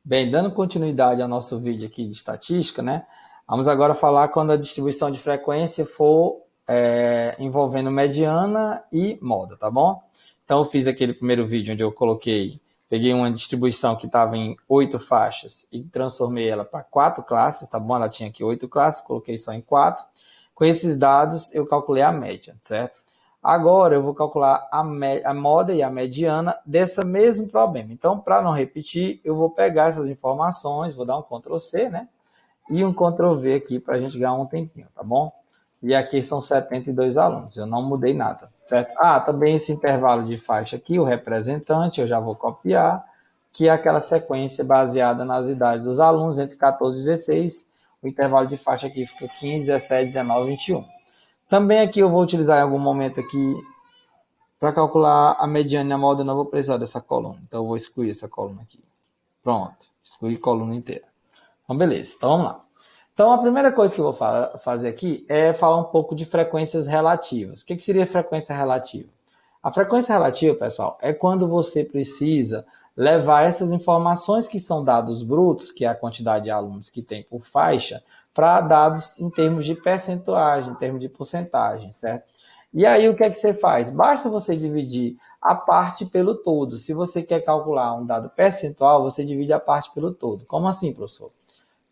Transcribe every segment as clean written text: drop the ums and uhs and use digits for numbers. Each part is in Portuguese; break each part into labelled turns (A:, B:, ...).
A: Bem, dando continuidade ao nosso vídeo aqui de estatística, né? Vamos agora falar quando a distribuição de frequência for envolvendo mediana e moda, tá bom? Então, eu fiz aquele primeiro vídeo onde eu peguei uma distribuição que estava em 8 faixas e transformei ela para 4 classes, tá bom? Ela tinha aqui 8 classes, coloquei só em 4. Com esses dados, eu calculei a média, certo? Agora eu vou calcular a moda e a mediana desse mesmo problema. Então, para não repetir, eu vou pegar essas informações, vou dar um Ctrl C, né? E um Ctrl V aqui para a gente ganhar um tempinho, tá bom? E aqui são 72 alunos, eu não mudei nada, certo? Também esse intervalo de faixa aqui, o representante, eu já vou copiar, que é aquela sequência baseada nas idades dos alunos, entre 14 e 16. O intervalo de faixa aqui fica 15, 17, 19, 21. Também aqui eu vou utilizar em algum momento aqui para calcular a mediana e a moda, eu não vou precisar dessa coluna. Então eu vou excluir essa coluna aqui. Pronto, excluir a coluna inteira. Então beleza, então vamos lá. Então a primeira coisa que eu vou fazer aqui é falar um pouco de frequências relativas. O que seria frequência relativa? A frequência relativa, pessoal, é quando você precisa levar essas informações que são dados brutos, que é a quantidade de alunos que tem por faixa, para dados em termos de percentuagem, em termos de porcentagem, certo? E aí o que é que você faz? Basta você dividir a parte pelo todo. Se você quer calcular um dado percentual, você divide a parte pelo todo. Como assim, professor?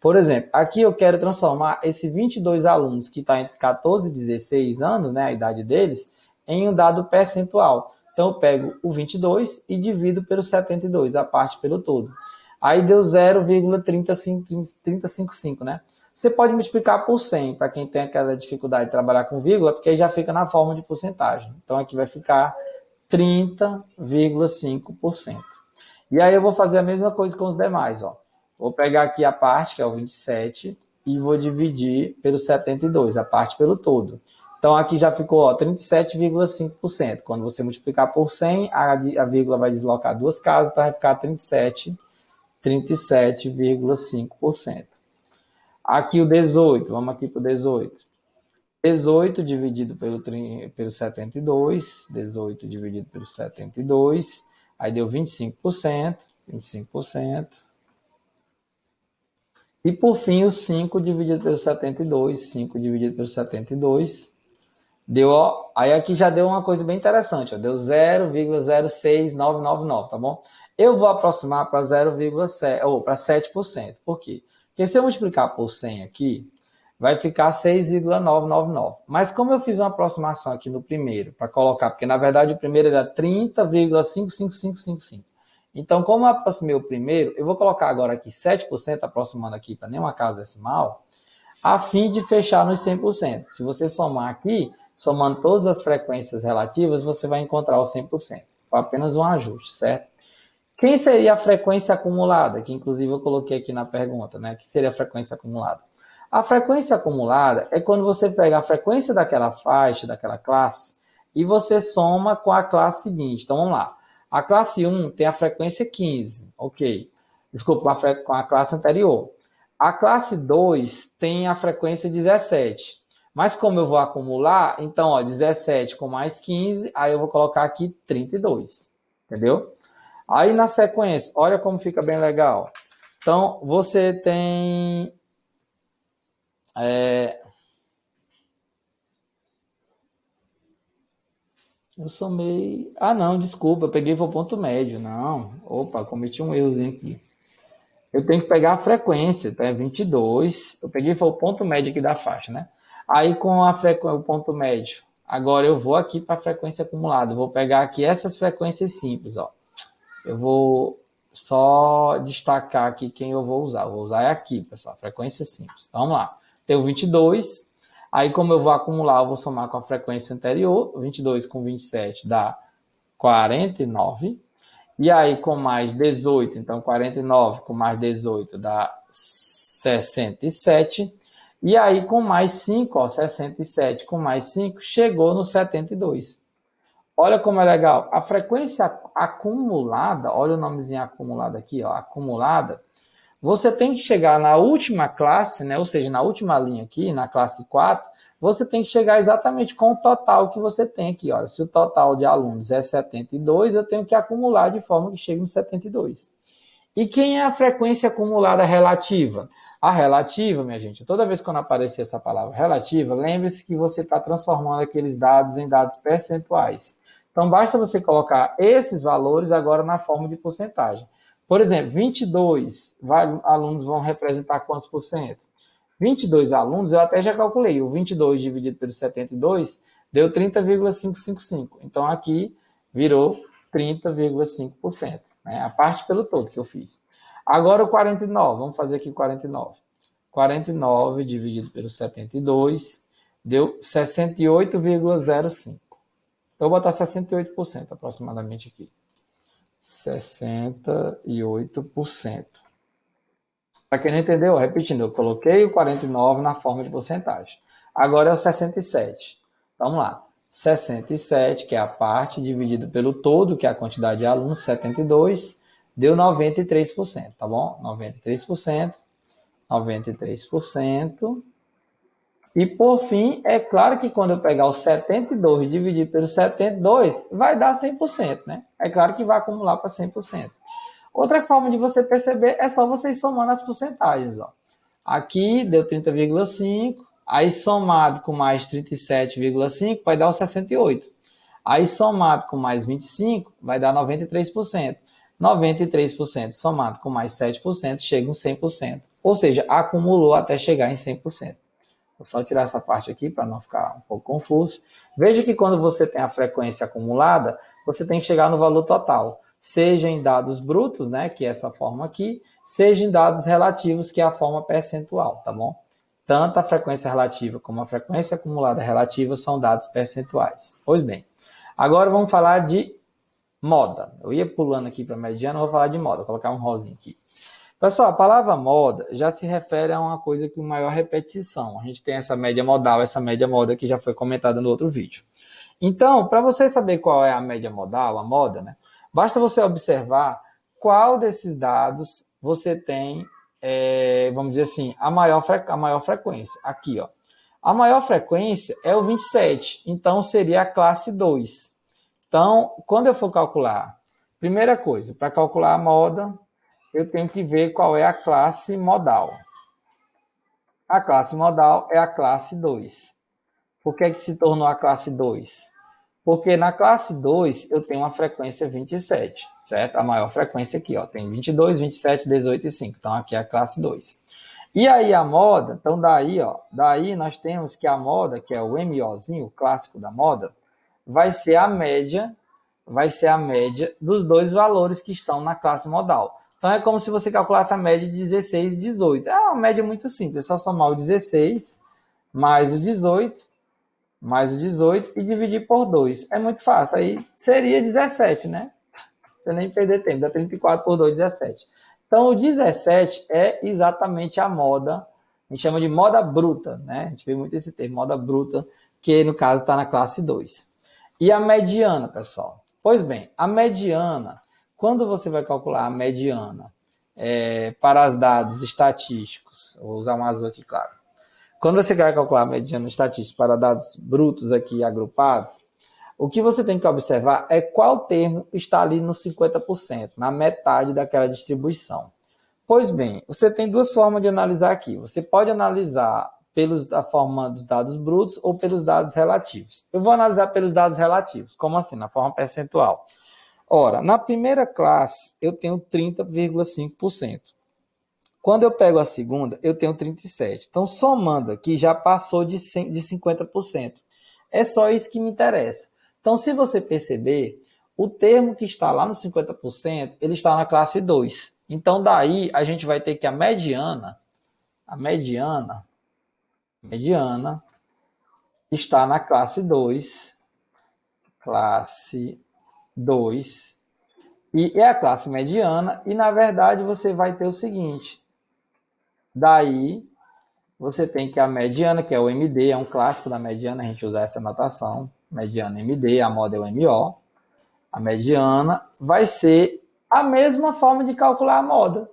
A: Por exemplo, aqui eu quero transformar esse 22 alunos que está entre 14 e 16 anos, né, a idade deles, em um dado percentual. Então eu pego o 22 e divido pelo 72, a parte pelo todo. Aí deu 0,355, né? Você pode multiplicar por 100, para quem tem aquela dificuldade de trabalhar com vírgula, porque aí já fica na forma de porcentagem. Então aqui vai ficar 30,5%. E aí eu vou fazer a mesma coisa com os demais, ó. Vou pegar aqui a parte, que é o 27, e vou dividir pelo 72, a parte pelo todo. Então aqui já ficou 37,5%. Quando você multiplicar por 100, a vírgula vai deslocar duas casas, então vai ficar 37,5%. Aqui o 18, vamos aqui para o 18. 18 dividido pelo 72, 18 dividido pelo 72, aí deu 25%, 25%. E por fim, o 5 dividido pelo 72, 5 dividido pelo 72, deu, ó, aí aqui já deu uma coisa bem interessante, ó, deu 0,06999, tá bom? Eu vou aproximar para 0,7, ou para 7%. Por quê? Porque se eu multiplicar por 100 aqui, vai ficar 6,999. Mas como eu fiz uma aproximação aqui no primeiro, para colocar, porque na verdade o primeiro era 30,55555. Então, como eu aproximei o primeiro, eu vou colocar agora aqui 7%, aproximando aqui para nenhuma casa decimal, a fim de fechar nos 100%. Se você somar aqui, somando todas as frequências relativas, você vai encontrar o 100%. Foi apenas um ajuste, certo? Quem seria a frequência acumulada? Que inclusive eu coloquei aqui na pergunta, né? Que seria a frequência acumulada? A frequência acumulada é quando você pega a frequência daquela faixa, daquela classe, e você soma com a classe seguinte. Então vamos lá. A classe 1 tem a frequência 15, ok. Desculpa, com a classe anterior. A classe 2 tem a frequência 17. Mas como eu vou acumular, então, ó, 17 com mais 15, aí eu vou colocar aqui 32. Entendeu? Aí na sequência, olha como fica bem legal. Então, você tem... Eu somei... não, desculpa, eu peguei o ponto médio. Não, opa, cometi um errozinho aqui. Eu tenho que pegar a frequência, tá? 22. Eu peguei foi o ponto médio aqui da faixa, né? Aí com o ponto médio, agora eu vou aqui para a frequência acumulada. Eu vou pegar aqui essas frequências simples, ó. Eu vou só destacar aqui quem eu vou usar. Eu vou usar aqui, pessoal, frequência simples. Então, vamos lá. Tenho 22. Aí, como eu vou acumular, eu vou somar com a frequência anterior. 22 com 27 dá 49. E aí, com mais 18, então 49 com mais 18 dá 67. E aí, com mais 5, ó, 67 com mais 5, chegou no 72. Olha como é legal. A frequência acumulada, olha o nomezinho acumulado aqui, ó, acumulada, você tem que chegar na última classe, né, ou seja, na última linha aqui, na classe 4, você tem que chegar exatamente com o total que você tem aqui. Olha, se o total de alunos é 72, eu tenho que acumular de forma que chegue no 72. E quem é a frequência acumulada relativa? A relativa, minha gente, toda vez quando aparecer essa palavra relativa, lembre-se que você está transformando aqueles dados em dados percentuais. Então, basta você colocar esses valores agora na forma de porcentagem. Por exemplo, 22 alunos vão representar quantos por cento? 22 alunos, eu até já calculei. O 22 dividido pelo 72 deu 30,555. Então, aqui virou 30,5%. Né? A parte pelo todo que eu fiz. Agora o 49, vamos fazer aqui 49. 49 dividido pelo 72 deu 68,05. Eu vou botar 68% aproximadamente aqui. 68%. Para quem não entendeu, repetindo, eu coloquei o 49 na forma de porcentagem. Agora é o 67. Vamos lá. 67, que é a parte dividida pelo todo, que é a quantidade de alunos, 72, deu 93%, tá bom? 93%, 93%. E por fim, é claro que quando eu pegar o 72 e dividir pelo 72, vai dar 100%, né? É claro que vai acumular para 100%. Outra forma de você perceber é só você ir somando as porcentagens, ó. Aqui deu 30,5, aí somado com mais 37,5 vai dar o 68. Aí somado com mais 25 vai dar 93%. 93% somado com mais 7% chega em 100%. Ou seja, acumulou até chegar em 100%. Vou só tirar essa parte aqui para não ficar um pouco confuso. Veja que quando você tem a frequência acumulada, você tem que chegar no valor total. Seja em dados brutos, né, que é essa forma aqui, seja em dados relativos, que é a forma percentual, tá bom? Tanto a frequência relativa como a frequência acumulada relativa são dados percentuais. Pois bem, agora vamos falar de moda. Eu ia pulando aqui para mediana, vou falar de moda. Vou colocar um rosinho aqui. Pessoal, a palavra moda já se refere a uma coisa com maior repetição. A gente tem essa média modal, essa média moda que já foi comentada no outro vídeo. Então, para você saber qual é a média modal, a moda, né? Basta você observar qual desses dados você tem, vamos dizer assim, a maior frequência. Aqui, ó. A maior frequência é o 27, então seria a classe 2. Então, quando eu for calcular, primeira coisa, para calcular a moda, eu tenho que ver qual é a classe modal. A classe modal é a classe 2. Por que se tornou a classe 2? Porque na classe 2 eu tenho uma frequência 27, certo? A maior frequência aqui, ó, tem 22, 27, 18 e 5. Então aqui é a classe 2. E aí a moda, então daí nós temos que a moda, que é o MOzinho, o clássico da moda, vai ser a média dos dois valores que estão na classe modal. Então é como se você calculasse a média de 16 e 18. É uma média muito simples, é só somar o 16 mais o 18 e dividir por 2. É muito fácil. Aí seria 17, né? Você nem perder tempo. Dá 34 por 2, 17. Então, o 17 é exatamente a moda. A gente chama de moda bruta, né? A gente vê muito esse termo, moda bruta, que no caso está na classe 2. E a mediana, pessoal? Pois bem, a mediana, quando você vai calcular a mediana para os dados estatísticos, vou usar um azul aqui, claro. Quando você vai calcular a mediana estatística para dados brutos aqui agrupados, o que você tem que observar é qual termo está ali no 50%, na metade daquela distribuição. Pois bem, você tem duas formas de analisar aqui. Você pode analisar da forma dos dados brutos ou pelos dados relativos. Eu vou analisar pelos dados relativos. Como assim? Na forma percentual. Ora, na primeira classe, eu tenho 30,5%. Quando eu pego a segunda, eu tenho 37%. Então, somando aqui, já passou de 50%. É só isso que me interessa. Então, se você perceber, o termo que está lá no 50%, ele está na classe 2. Então, daí, a gente vai ter que a mediana está na classe 2. Classe 2. E é a classe mediana. E, na verdade, você vai ter o seguinte. Daí, você tem que a mediana, que é o MD, é um clássico da mediana, a gente usa essa notação. Mediana MD, a moda é o MO. A mediana vai ser a mesma forma de calcular a moda.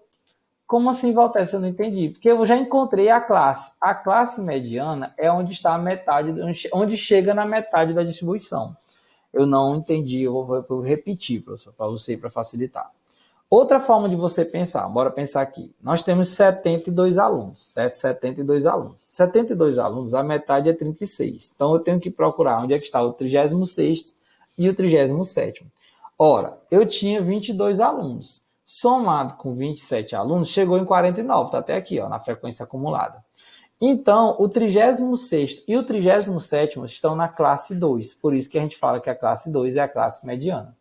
A: Como assim, Walter? Eu não entendi. Porque eu já encontrei a classe. A classe mediana é onde está a metade, onde chega na metade da distribuição. Eu não entendi, eu vou repetir, professor, para você, para facilitar. Outra forma de você pensar, bora pensar aqui. Nós temos 72 alunos, certo? 72 alunos. 72 alunos, a metade é 36. Então, eu tenho que procurar onde é que está o 36º e o 37º. Ora, eu tinha 22 alunos. Somado com 27 alunos, chegou em 49. Está até aqui, ó, na frequência acumulada. Então, o 36º e o 37º estão na classe 2. Por isso que a gente fala que a classe 2 é a classe mediana.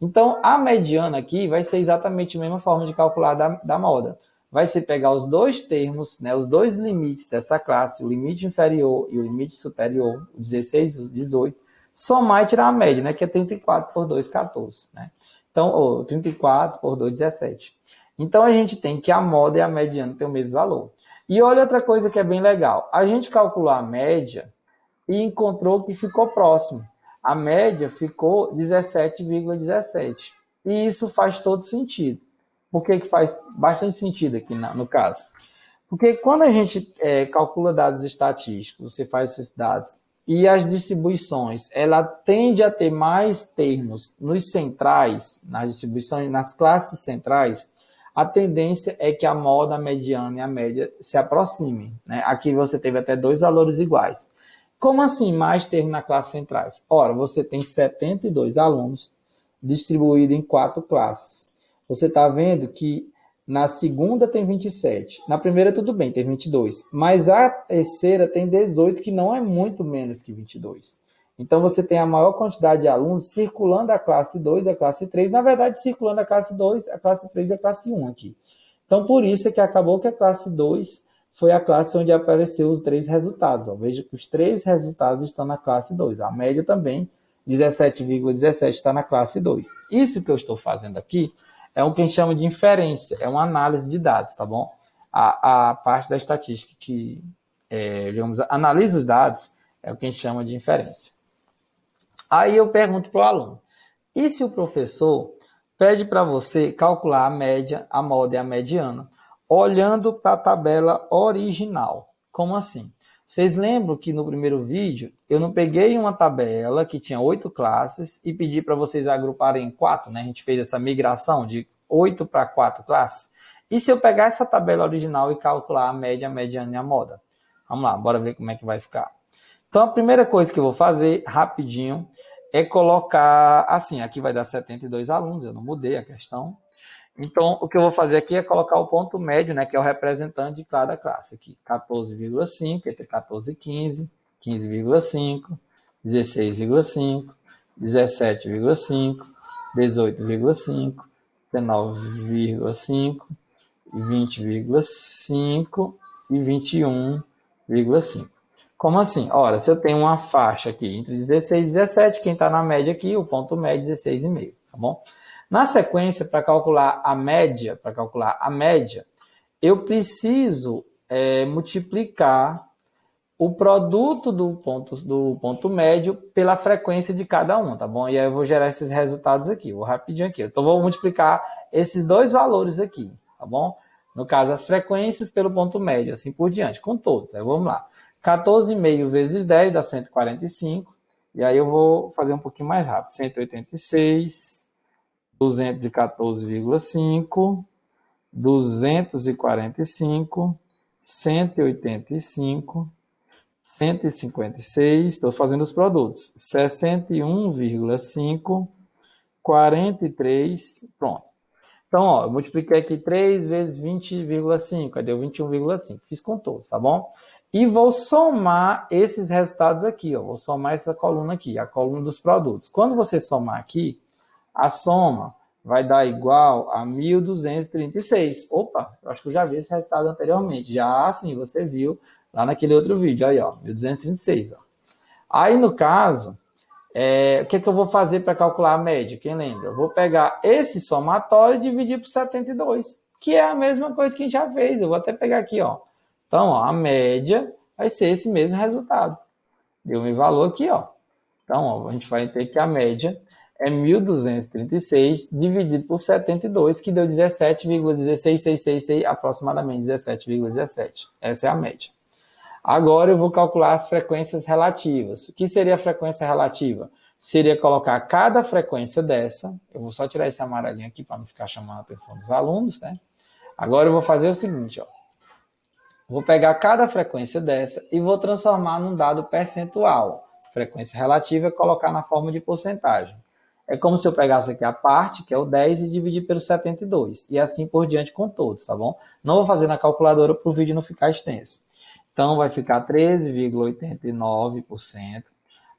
A: Então, a mediana aqui vai ser exatamente a mesma forma de calcular da moda. Vai ser pegar os dois termos, né, os dois limites dessa classe, o limite inferior e o limite superior, o 16 e o 18, somar e tirar a média, né, que é 34 por 2, 14. Né? Então, 34 por 2, 17. Então, a gente tem que a moda e a mediana têm o mesmo valor. E olha outra coisa que é bem legal. A gente calculou a média e encontrou que ficou próximo. A média ficou 17,17. E isso faz todo sentido. Por que faz bastante sentido aqui no caso? Porque quando a gente calcula dados estatísticos, você faz esses dados, e as distribuições, ela tende a ter mais termos nos centrais, nas distribuições, nas classes centrais, a tendência é que a moda, a mediana e a média se aproximem. Né? Aqui você teve até dois valores iguais. Como assim mais termos na classe centrais? Ora, você tem 72 alunos distribuídos em 4 classes. Você está vendo que na segunda tem 27. Na primeira tudo bem, tem 22. Mas a terceira tem 18, que não é muito menos que 22. Então você tem a maior quantidade de alunos circulando a classe 2 e a classe 3. Na verdade, circulando a classe 2, a classe 3 e a classe 1 aqui. Então por isso é que acabou que a classe 2 foi a classe onde apareceu os 3 resultados. Ó. Veja que os 3 resultados estão na classe 2. A média também, 17,17, está na classe 2. Isso que eu estou fazendo aqui é o que a gente chama de inferência, é uma análise de dados, tá bom? A parte da estatística que, digamos, analisa os dados é o que a gente chama de inferência. Aí eu pergunto para o aluno, e se o professor pede para você calcular a média, a moda e a mediana, olhando para a tabela original? Como assim? Vocês lembram que no primeiro vídeo eu não peguei uma tabela que tinha 8 classes e pedi para vocês agruparem em 4, né? A gente fez essa migração de 8 para 4 classes. E se eu pegar essa tabela original e calcular a média, a mediana e a moda? Vamos lá, bora ver como é que vai ficar. Então, a primeira coisa que eu vou fazer, rapidinho, é colocar, assim, aqui vai dar 72 alunos, eu não mudei a questão. Então, o que eu vou fazer aqui é colocar o ponto médio, né, que é o representante de cada classe. Aqui, 14,5, entre 14 e 15, 15,5, 16,5, 17,5, 18,5, 19,5, 20,5 e 21,5. Como assim? Ora, se eu tenho uma faixa aqui entre 16 e 17, quem está na média aqui, o ponto médio é 16,5, tá bom? Na sequência, para calcular a média, eu preciso multiplicar o produto do ponto médio pela frequência de cada um, tá bom? E aí eu vou gerar esses resultados aqui, vou rapidinho aqui. Então, vou multiplicar esses dois valores aqui, tá bom? No caso, as frequências pelo ponto médio, assim por diante, com todos. Aí vamos lá. 14,5 vezes 10 dá 145. E aí eu vou fazer um pouquinho mais rápido. 186, 214,5, 245, 185, 156, estou fazendo os produtos, 61,5, 43, pronto. Então, ó, eu multipliquei aqui 3 vezes 20,5, aí deu 21,5, fiz com todos, tá bom? E vou somar esses resultados aqui, ó, vou somar essa coluna aqui, a coluna dos produtos. Quando você somar aqui, a soma vai dar igual a 1.236. Opa, eu acho que eu já vi esse resultado anteriormente. Já, sim, você viu lá naquele outro vídeo. Aí, ó, 1.236. Ó. Aí, no caso, o que eu vou fazer para calcular a média? Quem lembra? Eu vou pegar esse somatório e dividir por 72, que é a mesma coisa que a gente já fez. Eu vou até pegar aqui, ó. Então, ó, a média vai ser esse mesmo resultado. Deu um valor aqui, ó. Então, ó, a gente vai ter que a média é 1.236 dividido por 72, que deu 17,16666, aproximadamente 17,17. Essa é a média. Agora eu vou calcular as frequências relativas. O que seria a frequência relativa? seria colocar cada frequência dessa, eu vou só tirar esse amarelinho aqui para não ficar chamando a atenção dos alunos, né? Agora eu vou fazer o seguinte, ó. Vou pegar cada frequência dessa e vou transformar num dado percentual. Frequência relativa é colocar na forma de porcentagem. É como se eu pegasse aqui a parte, que é o 10, e dividir pelo 72. E assim por diante com todos, tá bom? Não vou fazer na calculadora para o vídeo não ficar extenso. Então, vai ficar 13,89%.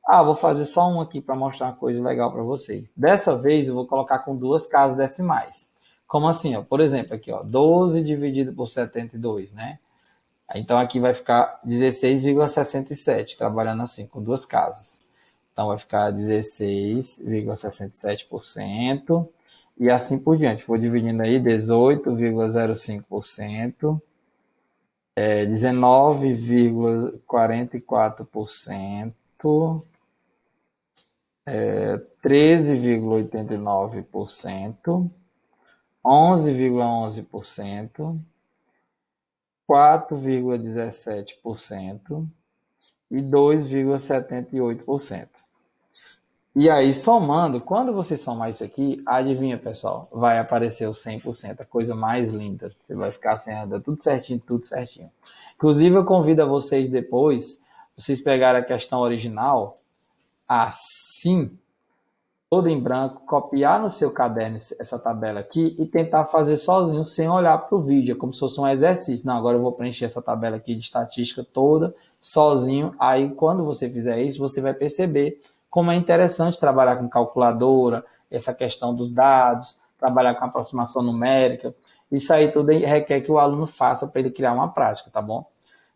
A: Ah, vou fazer só um aqui para mostrar uma coisa legal para vocês. Dessa vez, eu vou colocar com duas casas decimais. Como assim? Ó? Por exemplo, aqui, ó, 12 dividido por 72, né? Então, aqui vai ficar 16,67, trabalhando assim, com duas casas. Então, vai ficar 16,67%. E assim por diante. Vou dividindo aí 18,05%. 19,44%, 13,89%, 11,11%, 4,17% e 2,78%. E aí, somando, quando você somar isso aqui, adivinha, pessoal, vai aparecer o 100%, a coisa mais linda. Você vai ficar assim, tudo certinho, tudo certinho. Inclusive, eu convido a vocês depois, vocês pegarem a questão original, assim, toda em branco, copiar no seu caderno essa tabela aqui e tentar fazer sozinho, sem olhar para o vídeo, como se fosse um exercício. Não, agora eu vou preencher essa tabela aqui de estatística toda, sozinho. Aí, quando você fizer isso, você vai perceber como é interessante trabalhar com calculadora, essa questão dos dados, trabalhar com aproximação numérica. Isso aí tudo requer que o aluno faça para ele criar uma prática, tá bom?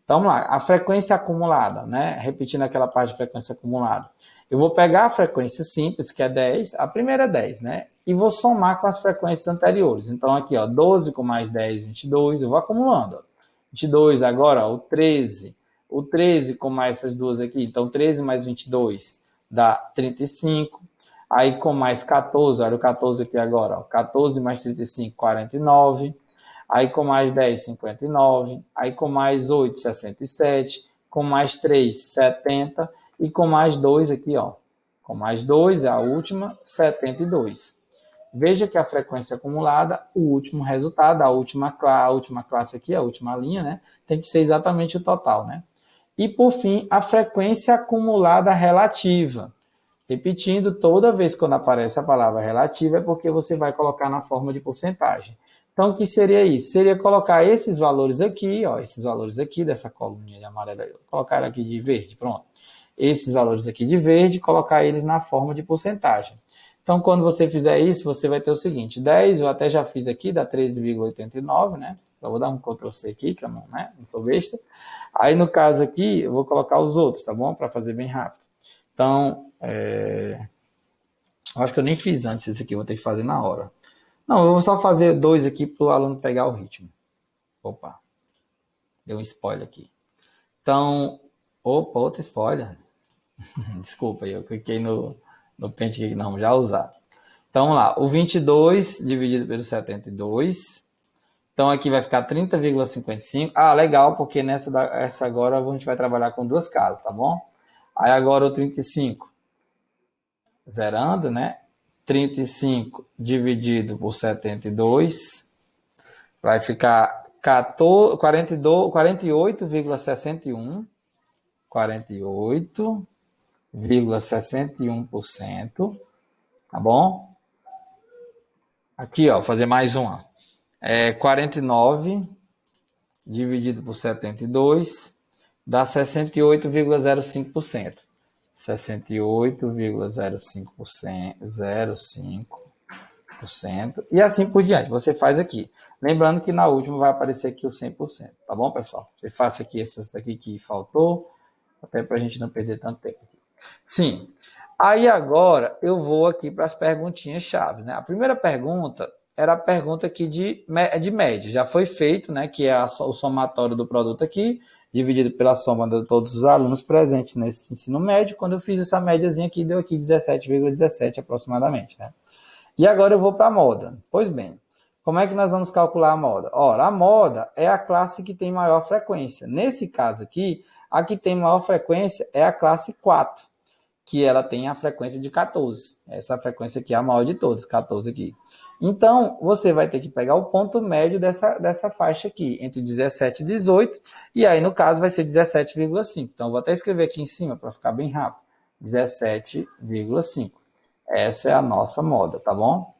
A: Então, vamos lá. A frequência acumulada, né? Repetindo aquela parte de frequência acumulada. Eu vou pegar a frequência simples, que é 10, a primeira é 10, né? E vou somar com as frequências anteriores. Então, aqui, ó, 12 com mais 10, 22, eu vou acumulando. Ó. 22 agora, ó, o 13. O 13 com mais essas duas aqui, então 13 mais 22 dá 35. Aí com mais 14, olha o 14 aqui agora, ó, 14 mais 35, 49. Aí com mais 10, 59. Aí com mais 8, 67. Com mais 3, 70. E com mais 2 aqui, ó. Com mais 2 é a última, 72. Veja que a frequência acumulada, o último resultado, a última classe aqui, a última linha, né? Tem que ser exatamente o total, né? E, por fim, a frequência acumulada relativa. Repetindo, toda vez quando aparece a palavra relativa é porque você vai colocar na forma de porcentagem. Então, o que seria isso? Seria colocar esses valores aqui, ó, esses valores aqui dessa coluninha de amarelo, colocar aqui de verde, pronto. Esses valores aqui de verde, colocar eles na forma de porcentagem. Então, quando você fizer isso, você vai ter o seguinte, 10, eu até já fiz aqui, dá 13,89, né? Então, vou dar um Ctrl+C aqui, que eu não sou besta. Aí, no caso aqui, eu vou colocar os outros, tá bom? Para fazer bem rápido. Então, acho que eu nem fiz antes esse aqui, vou ter que fazer na hora. Não, eu vou só fazer 2 aqui para o aluno pegar o ritmo. Opa, deu um spoiler aqui. Então, opa, outro spoiler. Desculpa, eu cliquei no pente aqui, não, já usar. Então, vamos lá, o 22 dividido pelo 72. Então, aqui vai ficar 30,55. Ah, legal, porque essa agora a gente vai trabalhar com duas casas, tá bom? Aí agora o 35, zerando, né? 35 dividido por 72 vai ficar 48,61. 48,61%, tá bom? Aqui, ó, vou fazer mais uma. 49 dividido por 72 dá 68,05%. 68,05%, e assim por diante. Você faz aqui. Lembrando que na última vai aparecer aqui o 100%, tá bom, pessoal? Você faça aqui essas daqui que faltou, até para a gente não perder tanto tempo. Sim. Aí agora eu vou aqui para as perguntinhas chaves, né? A primeira pergunta era a pergunta aqui de média. Já foi feito, né? Que é o somatório do produto aqui, dividido pela soma de todos os alunos presentes nesse ensino médio. Quando eu fiz essa médiazinha aqui, deu aqui 17,17 aproximadamente, né? E agora eu vou para a moda. Pois bem, como é que nós vamos calcular a moda? Ora, a moda é a classe que tem maior frequência. Nesse caso aqui, a que tem maior frequência é a classe 4. que ela tem a frequência de 14. Essa frequência aqui é a maior de todas, 14 aqui. Então, você vai ter que pegar o ponto médio dessa faixa aqui, entre 17 e 18, e aí, no caso, vai ser 17,5. Então, eu vou até escrever aqui em cima para ficar bem rápido. 17,5. Essa é a nossa moda, tá bom?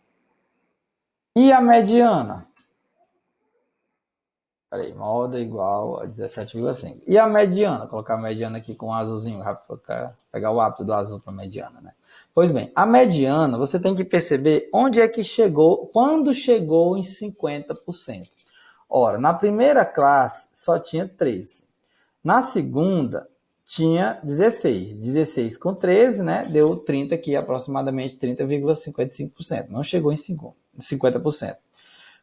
A: E a mediana? Peraí, moda igual a 17,5. E a mediana? Vou colocar a mediana aqui com um azulzinho, pegar o hábito do azul para a mediana, né? Pois bem, a mediana, você tem que perceber onde é que chegou, quando chegou em 50%. Ora, na primeira classe só tinha 13. Na segunda, tinha 16. 16 com 13, né? Deu 30 aqui, aproximadamente 30,55%. Não chegou em 50%.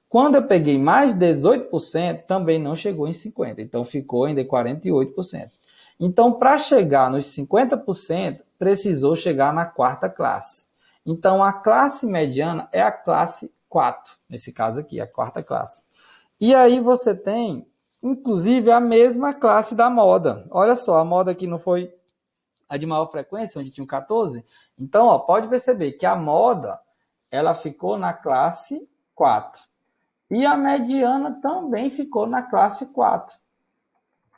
A: Quando eu peguei mais 18%, também não chegou em 50%. Então, ficou ainda em 48%. Então, para chegar nos 50%, precisou chegar na quarta classe. Então, a classe mediana é a classe 4. Nesse caso aqui, a quarta classe. E aí você tem, inclusive, a mesma classe da moda. Olha só, a moda aqui não foi a de maior frequência, onde tinha 14. Então, ó, pode perceber que a moda, ela ficou na classe 4. E a mediana também ficou na classe 4.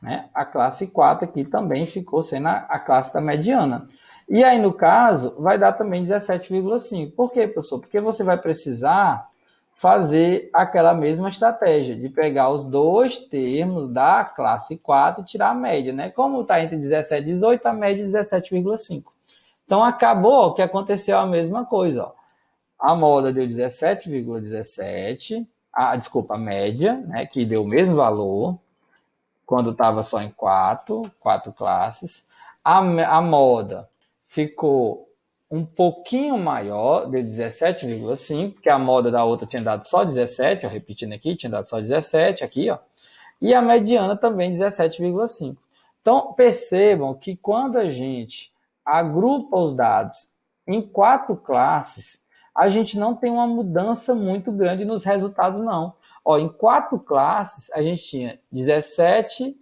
A: Né? A classe 4 aqui também ficou sendo a classe da mediana. E aí, no caso, vai dar também 17,5. Por quê, professor? Porque você vai precisar fazer aquela mesma estratégia de pegar os dois termos da classe 4 e tirar a média. Né? Como está entre 17 e 18, a média é 17,5. Então, acabou que aconteceu a mesma coisa. Ó. A moda deu 17,17. A média, né, que deu o mesmo valor, quando estava só em quatro classes. A moda ficou um pouquinho maior, deu 17,5, porque a moda da outra tinha dado só 17, ó, repetindo aqui, tinha dado só 17 aqui, ó. E a mediana também 17,5. Então, percebam que quando a gente agrupa os dados em 4 classes, a gente não tem uma mudança muito grande nos resultados, não. Ó, em 4 classes, a gente tinha 17,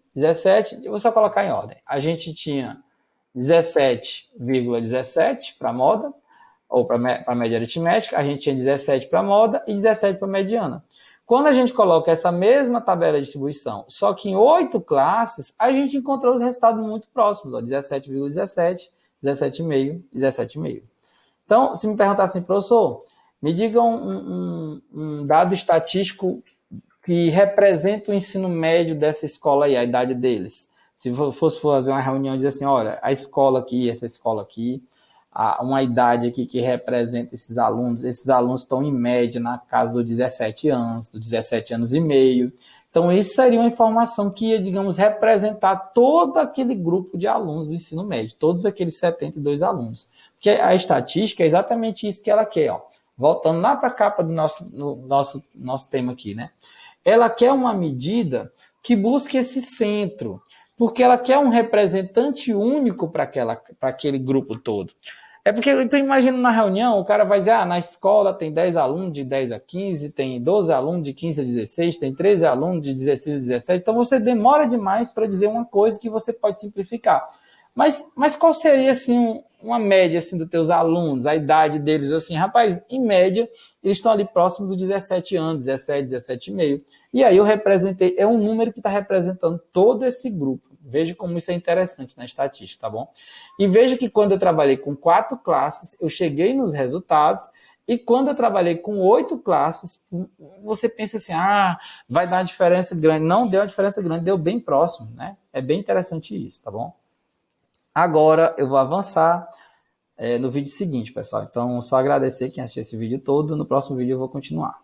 A: eu vou só colocar em ordem. A gente tinha 17,17 para moda, ou para a média aritmética, a gente tinha 17 para moda e 17 para mediana. Quando a gente coloca essa mesma tabela de distribuição, só que em 8 classes, a gente encontrou os resultados muito próximos, 17,17, 17,5 e 17,5. Então, se me perguntar assim, professor, me diga um dado estatístico que representa o ensino médio dessa escola aí, a idade deles. Se fosse fazer uma reunião e dizer assim, olha, a escola aqui, essa escola aqui, uma idade aqui que representa esses alunos estão em média na casa dos 17 anos, dos 17 anos e meio. Então, isso seria uma informação que ia, digamos, representar todo aquele grupo de alunos do ensino médio, todos aqueles 72 alunos. Porque a estatística é exatamente isso que ela quer. Ó. Voltando lá para a capa do nosso tema aqui, né? Ela quer uma medida que busque esse centro, porque ela quer um representante único para aquele grupo todo. É porque, então, imagina na reunião, o cara vai dizer, na escola tem 10 alunos de 10 a 15, tem 12 alunos de 15 a 16, tem 13 alunos de 16 a 17, então você demora demais para dizer uma coisa que você pode simplificar. Mas qual seria, assim, uma média, assim, dos teus alunos, a idade deles, assim, rapaz, em média, eles estão ali próximos dos 17 anos, 17, 17,5. E aí eu representei, é um número que está representando todo esse grupo. Veja como isso é interessante na estatística, tá bom? E veja que quando eu trabalhei com 4 classes, eu cheguei nos resultados, e quando eu trabalhei com 8 classes, você pensa assim, vai dar uma diferença grande. Não deu uma diferença grande, deu bem próximo, né? É bem interessante isso, tá bom? Agora eu vou avançar no vídeo seguinte, pessoal. Então, só agradecer quem assistiu esse vídeo todo. No próximo vídeo eu vou continuar.